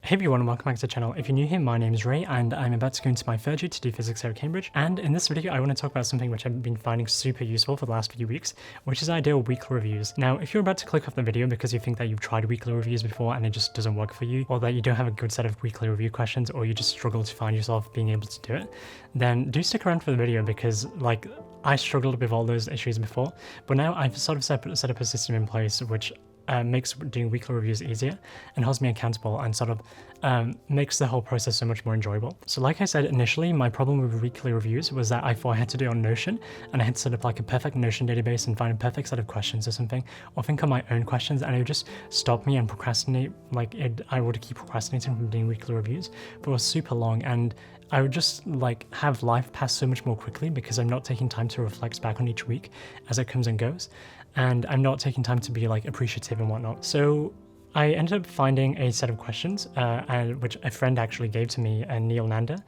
Hey everyone, welcome back to the channel. If you're new here, my name is Ray and I'm about to go into my third year to do physics here at Cambridge. And in this video, I want to talk about something which I've been finding super useful for the last few weeks, which is the idea of weekly reviews. Now, if you're about to click off the video because you think that you've tried weekly reviews before and it just doesn't work for you, or that you don't have a good set of weekly review questions, or you just struggle to find yourself being able to do it, then do stick around for the video because I struggled with all those issues before, but now I've sort of set up a system in place which makes doing weekly reviews easier and holds me accountable and sort of makes the whole process so much more enjoyable. So like I said initially, my problem with weekly reviews was that I thought I had to do it on Notion, and I had to set up like a perfect Notion database and find a perfect set of questions or something, or think of my own questions, and it would just stop me and procrastinate. I would keep procrastinating from doing weekly reviews for super long, and I would just have life pass so much more quickly because I'm not taking time to reflect back on each week as it comes and goes, and I'm not taking time to be appreciative and whatnot. So I ended up finding a set of questions, and which a friend actually gave to me, Neil Nanda.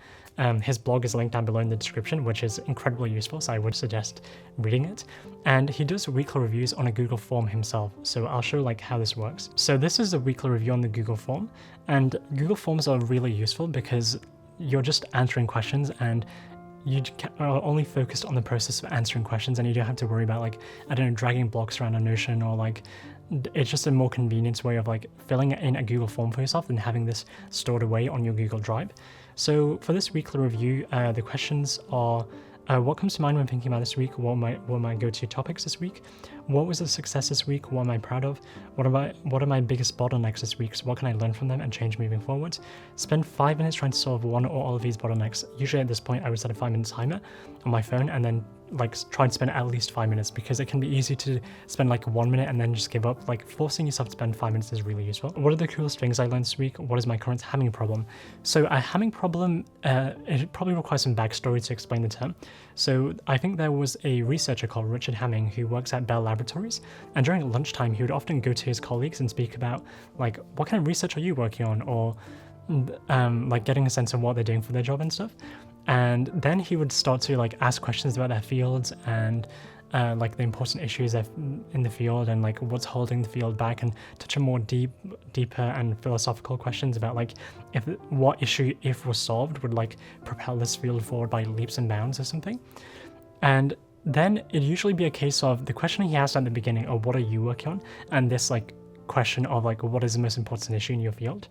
His blog is linked down below in the description, which is incredibly useful, so I would suggest reading it. And he does weekly reviews on a Google form himself, so I'll show how this works. So this is a weekly review on the Google form, and Google forms are really useful because you're just answering questions and you are only focused on the process of answering questions, and you don't have to worry about dragging blocks around a Notion, or it's just a more convenient way of filling in a Google form for yourself than having this stored away on your Google Drive. So for this weekly review, the questions are what comes to mind when thinking about this week? What are my go-to topics this week? What was a success this week? What am I proud of? What are my biggest bottlenecks this week? So what can I learn from them and change moving forward? Spend 5 minutes trying to solve one or all of these bottlenecks. Usually at this point, I would set a 5-minute timer on my phone and then try and spend at least 5 minutes, because it can be easy to spend 1 minute and then just give up. Forcing yourself to spend 5 minutes is really useful. What are the coolest things I learned this week? What is my current hamming problem? So a hamming problem, it probably requires some backstory to explain the term. So I think there was a researcher called Richard Hamming who works at Bell Laboratories, and during lunchtime he would often go to his colleagues and speak about what kind of research are you working on, or getting a sense of what they're doing for their job and stuff. And then he would start to ask questions about their fields and the important issues in the field, and what's holding the field back, and touch on more deeper and philosophical questions about what issue, if was solved, would propel this field forward by leaps and bounds or something. And then it'd usually be a case of the question he asked at the beginning, or what are you working on, and this question of what is the most important issue in your field.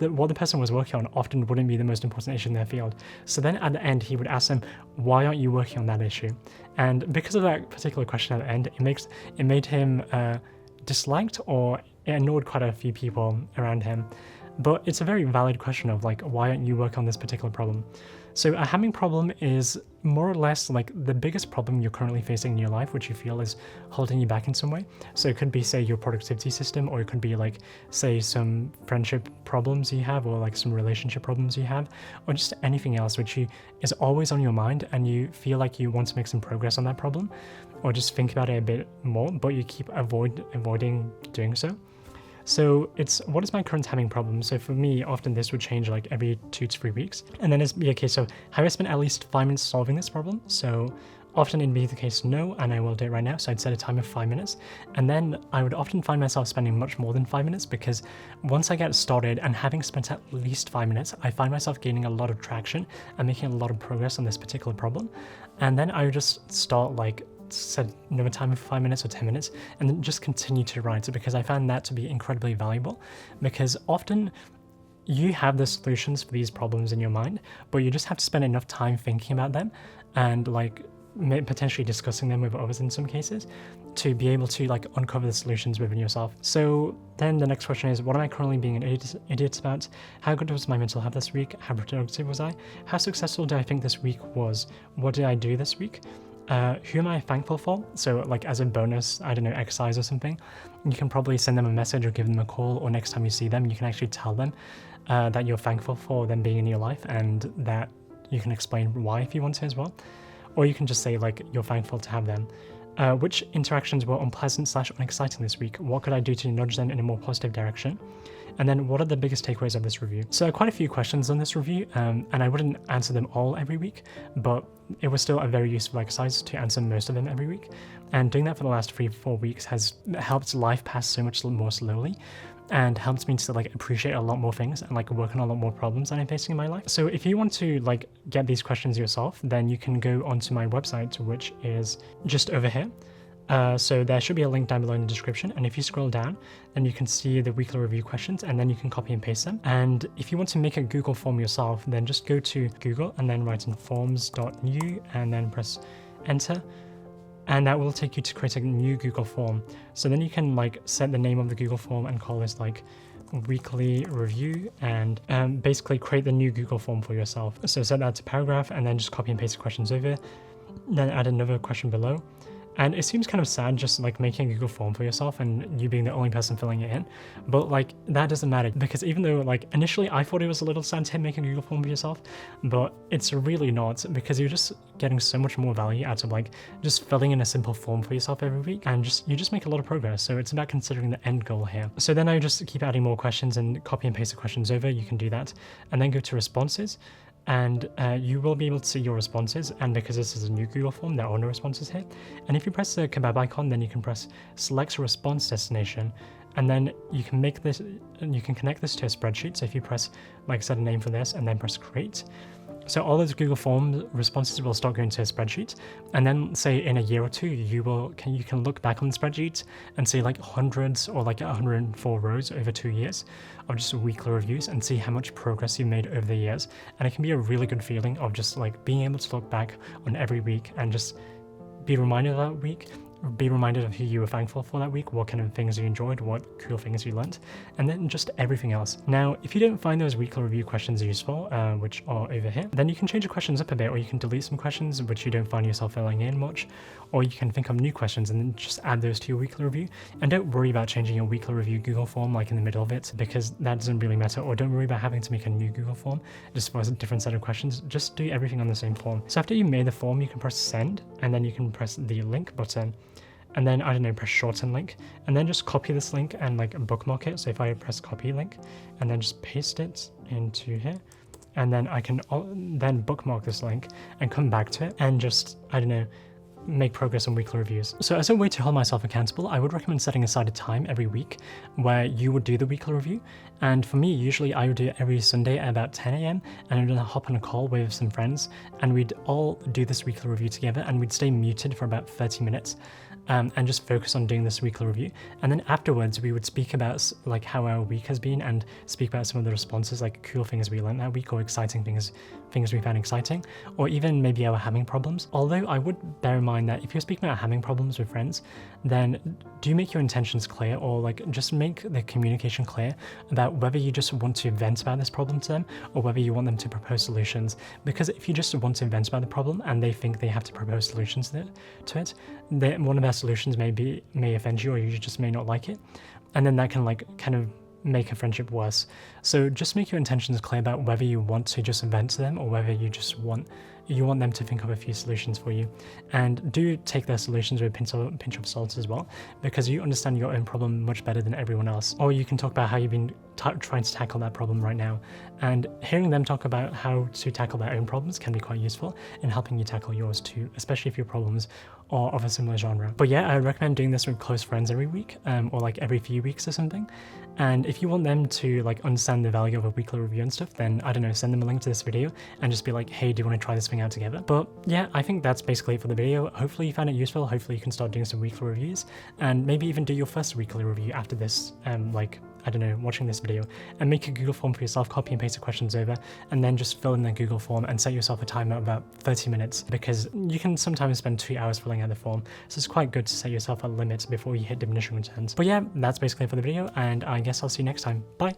What the person was working on often wouldn't be the most important issue in their field. So then at the end, he would ask them, why aren't you working on that issue? And because of that particular question at the end, it made him disliked, or it annoyed quite a few people around him. But it's a very valid question of why aren't you working on this particular problem? So a hamming problem is more or less the biggest problem you're currently facing in your life, which you feel is holding you back in some way. So it could be, say, your productivity system, or it could be say some friendship problems you have, or some relationship problems you have, or just anything else which is always on your mind, and you feel you want to make some progress on that problem, or just think about it a bit more, but you keep avoiding doing so. So it's, what is my current hamming problem? So for me, often this would change every 2 to 3 weeks. And then it'd be a case of, have I spent at least 5 minutes solving this problem? So often it'd be the case no, and I will do it right now. So I'd set a timer of 5 minutes. And then I would often find myself spending much more than 5 minutes, because once I get started and having spent at least 5 minutes, I find myself gaining a lot of traction and making a lot of progress on this particular problem. And then I would just start set another timer for 5 minutes or 10 minutes, and then just continue to write it, because I found that to be incredibly valuable. Because often you have the solutions for these problems in your mind, but you just have to spend enough time thinking about them and potentially discussing them with others in some cases, to be able to uncover the solutions within yourself. So then the next question is, what am I currently being an idiot about? How good was my mental health this week? How productive was I? How successful do I think this week was? What did I do this week? Who am I thankful for? So as a bonus, I don't know, exercise or something, you can probably send them a message or give them a call, or next time you see them, you can actually tell them that you're thankful for them being in your life, and that you can explain why if you want to as well. Or you can just say you're thankful to have them. Which interactions were unpleasant/unexciting this week? What could I do to nudge them in a more positive direction? And then what are the biggest takeaways of this review? So quite a few questions on this review, and I wouldn't answer them all every week, but it was still a very useful exercise to answer most of them every week. And doing that for the last 3-4 weeks has helped life pass so much more slowly. and helps me to like appreciate a lot more things and like work on a lot more problems that I'm facing in my life. So if you want to like get these questions yourself, then you can go onto my website, which is just over here. So there should be a link down below in the description, and if you scroll down, then you can see the weekly review questions, and then you can copy and paste them. And if you want to make a Google form yourself, then just go to Google and then write in forms.new and then press enter, and that will take you to create a new Google form. So then you can like set the name of the Google form and call this like weekly review, and basically create the new Google form for yourself. So set that to paragraph and then just copy and paste the questions over, then add another question below. And it seems kind of sad just like making a Google form for yourself and you being the only person filling it in, but like that doesn't matter, because even though like initially I thought it was a little sad to make a Google form for yourself, but it's really not, because you're just getting so much more value out of like just filling in a simple form for yourself every week, and you just make a lot of progress. So it's about considering the end goal here. So then I just keep adding more questions and copy and paste the questions over. You can do that and then go to responses, and you will be able to see your responses. And because this is a new Google form, there are no responses here. And if you press the kebab icon, then you can press select a response destination, and then you can make this, and you can connect this to a spreadsheet. So if you press, like, set a name for this and then press create, so all those Google Forms responses will start going to a spreadsheet, and then say in a year or two, you can look back on the spreadsheet and see like hundreds or like 104 rows over 2 years of just weekly reviews, and see how much progress you made over the years. And it can be a really good feeling of just like being able to look back on every week and just be reminded of that week, be reminded of who you were thankful for that week, what kind of things you enjoyed, what cool things you learned, and then just everything else. Now, if you don't find those weekly review questions useful, which are over here, then you can change the questions up a bit, or you can delete some questions which you don't find yourself filling in much, or you can think of new questions and then just add those to your weekly review. And don't worry about changing your weekly review Google form like in the middle of it, because that doesn't really matter. Or don't worry about having to make a new Google form just for a different set of questions. Just do everything on the same form. So after you made the form, you can press send, and then you can press the link button, and then, I don't know, press shorten link, and then just copy this link and like bookmark it. So if I press copy link and then just paste it into here, and then I can then bookmark this link and come back to it and just, I don't know, make progress on weekly reviews. So as a way to hold myself accountable, I would recommend setting aside a time every week where you would do the weekly review. And for me, usually I would do it every Sunday at about 10 a.m. and I'm gonna hop on a call with some friends, and we'd all do this weekly review together, and we'd stay muted for about 30 minutes. And just focus on doing this weekly review. And then afterwards, we would speak about like how our week has been, and speak about some of the responses, like cool things we learned that week, or exciting things we found exciting, or even maybe our having problems. Although I would bear in mind that if you're speaking about having problems with friends, then do make your intentions clear, or like just make the communication clear about whether you just want to vent about this problem to them, or whether you want them to propose solutions. Because if you just want to vent about the problem and they think they have to propose solutions to it, then one of their solutions may offend you, or you just may not like it, and then that can like kind of make a friendship worse. So just make your intentions clear about whether you want to just vent to them, or whether you just want them to think of a few solutions for you. And do take their solutions with a pinch of salt as well, because you understand your own problem much better than everyone else. Or you can talk about how you've been trying to tackle that problem right now, and hearing them talk about how to tackle their own problems can be quite useful in helping you tackle yours too, especially if your problems are of a similar genre. But yeah, I recommend doing this with close friends every week, or like every few weeks or something. And if you want them to like understand the value of a weekly review and stuff, then I don't know, send them a link to this video and just be like, hey, do you want to try this thing out together? But yeah, I think that's basically it for the video. Hopefully you found it useful. Hopefully you can start doing some weekly reviews, and maybe even do your first weekly review after this, like, I don't know, watching this video, and make a Google form for yourself, copy and paste the questions over, and then just fill in the Google form and set yourself a timer of about 30 minutes, because you can sometimes spend 2 hours filling out the form. So it's quite good to set yourself a limit before you hit diminishing returns. But yeah, that's basically it for the video, and I guess I'll see you next time. Bye!